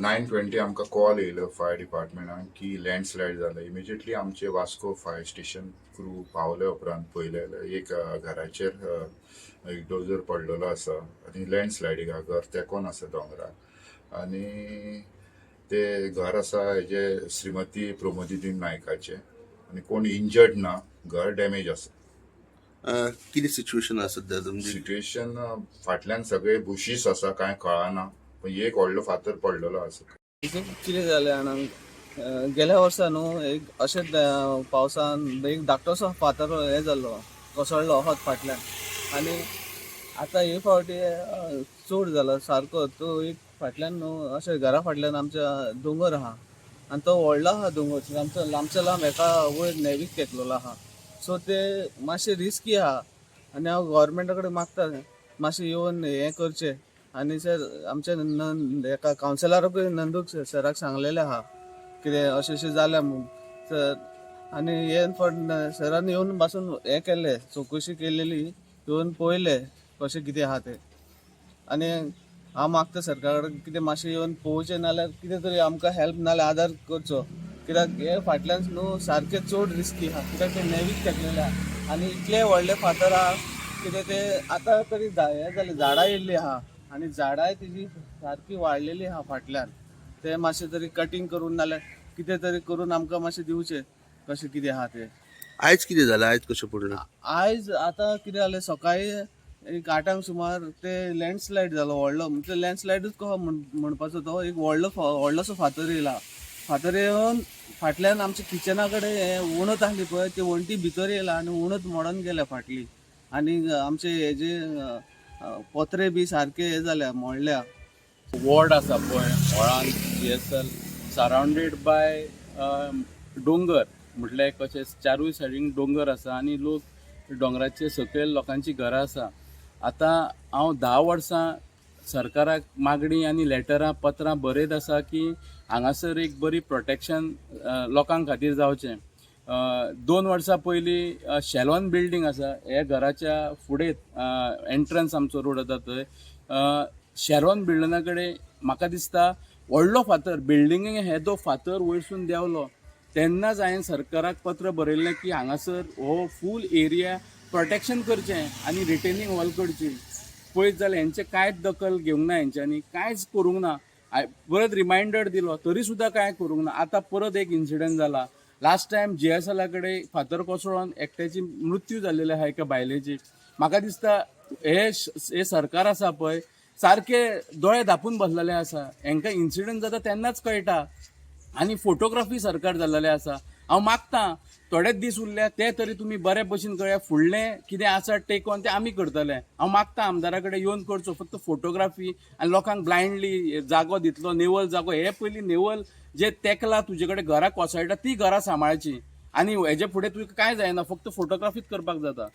9:20 आमकां कॉल येयलो फायर डिपार्टमेंटान की लँडस्लायड जालें. इमिजिएटली आमचे वास्को फायर स्टेशन क्रू पावले उपरांत पळयलें एक घराचेर एक डोजर पडलेलो आसा आनी लँडस्लायडीक घर तेकोन आसा दोंगरार आनी ते घर आसा हेजे श्रीमती प्रमोदीन नायकाचे आनी कोण इंजर्ड ना, घर डॅमेज आसा. कितें सिच्युएशन आसा सध्या तुमची? सिच्युएशन फाटल्यान सगळे बुशीस आसा, कांय कळना, पण एक व्हडलो फातर पडलेलो आसा. कितें जालें जाणा गेल्या वर्सा न्हू एक अशेंच पावसान एक धाकटोसो फातर हें जाल्लो कोसळ्ळो होत फाटल्यान आनी आतां हे फावटी चड जाला सारको. तो एक फाटल्यान न्हू अशें घरा फाटल्यान आमच्या दोंगर आहा आनी तो व्हडलो आहा दोंगर आमचो लांबच्या लांब एका वयर नेवीक तेकलेलो आहा. सो ते मातशें रिस्की आहा आनी हांव गव्हर्मेंटा कडेन मागता मातशें येवन हें करचें. आनी सर आमच्या एका कावन्सिलराकूय नंदूक सराक सांगलेलें आहा कितें अशें अशें जालें म्हूण सर. आनी हे सरान येवन पासून हें केल्लें, चवकशी केलेली, येवन पळयलें कशें कितें आहा तें. आनी हांव मागता सरकारा कडेन कितें मातशें येवन पळोवचें नाल्यार कितें तरी आमकां हेल्प नाल्यार आदार करचो. कित्याक हे फाटल्यान न्हू सारकें चड रिस्की आहा कित्याक ते नेवीक तेकलेले आहा आनी इतले व्हडले फातर आहा कितें ते आतां तरी हें जालें झाडां येयल्लीं आहा आनी झाडांय तेजी सारकी वाडलेली आहा फाटल्यान. ते मातशें तरी कटींग करून नाल्यार कितें तरी करून आमकां मातशें दिवचें कशें कितें आहा तें. आयज कितें जालें? आयज कशें पडलें? आयज आतां कितें जालें सकाळी एक 8 सुमार ते लँडस्लायड जालो व्हडलो. म्हणजे लँडस्लायडूच कहो म्हणपाचो तो एक व्हडलोसो फातर येयला. फातर येवन फाटल्यान आमच्या किचना कडेन हें उणत आहली पळय ती वणटी भितर येयला आनी उणत मोडोन गेल्या फाटली आनी आमचे हेजे पत्रे बी सारके हे जाल्या मोडल्या. वॉर्ड आसा पळय व्हळान GSL सरावंडेड बाय दोंगर म्हटल्यार कशें चारूय सायडीन दोंगर आसा आनी लोक दोंगराचे सकयल लोकांची घरां आसा. आतां हांव 10 वर्सां सरकाराक मागणी आनी लेटरां पत्रां बरयत आसा की हांगासर एक बरी प्रोटेक्शन लोकां खातीर जावचें. 2 वर्सां पयलीं शेलॉन बिल्डींग आसा हे घराच्या फुडें एंट्रन्स आमचो रोड येता थंय शेरॉन बिल्डिंगा कडेन म्हाका दिसता व्हडलो फातर बिल्डिंगेक येदो फातर वयरसून देंवलो. तेन्नाच हांवें सरकाराक पत्र बरयल्लें की हांगासर हो फूल एरिया प्रोटेक्शन करचें आनी रिटेनिंग वॉल करची. पळयत जाल्यार हेंचें कांयच दखल घेवंक ना, हेंच्यांनी कांयच करूंक ना. परत रिमांयडर दिलो तरी सुद्दां कांय करूंक ना. आतां परत एक इन्सिडंट जाला. लास्ट टायम GSL कडेन फातर कोसळोन एकट्याची मृत्यू जाल्लेली आहा एका बायलेची. म्हाका दिसता हे सरकार आसा पळय सारके दोळे धापून बसलेले आसा. हांकां इन्सिडंट जाता तेन्नाच कळटा आनी फोटोग्राफी सरकार जाल्लेले आसा. हांव मागतां थोडेच दीस उरले ते तरी तुमी बरे भशेन कळया फुडलें कितें आसा टेक ऑन तें आमी करतले. हांव मागतां आमदारा कडेन येवन करचो फक्त फोटोग्राफी आनी लोकांक ब्लायंडली जागो दितलो नेवल जागो. हे पयलीं नेवल जे तेकला तुजे कडेन घरां कोसळटा ती घरां सांबाळची आनी हेजे फुडें तुका कांय जायना, फक्त फोटोग्राफीच करपाक जाता.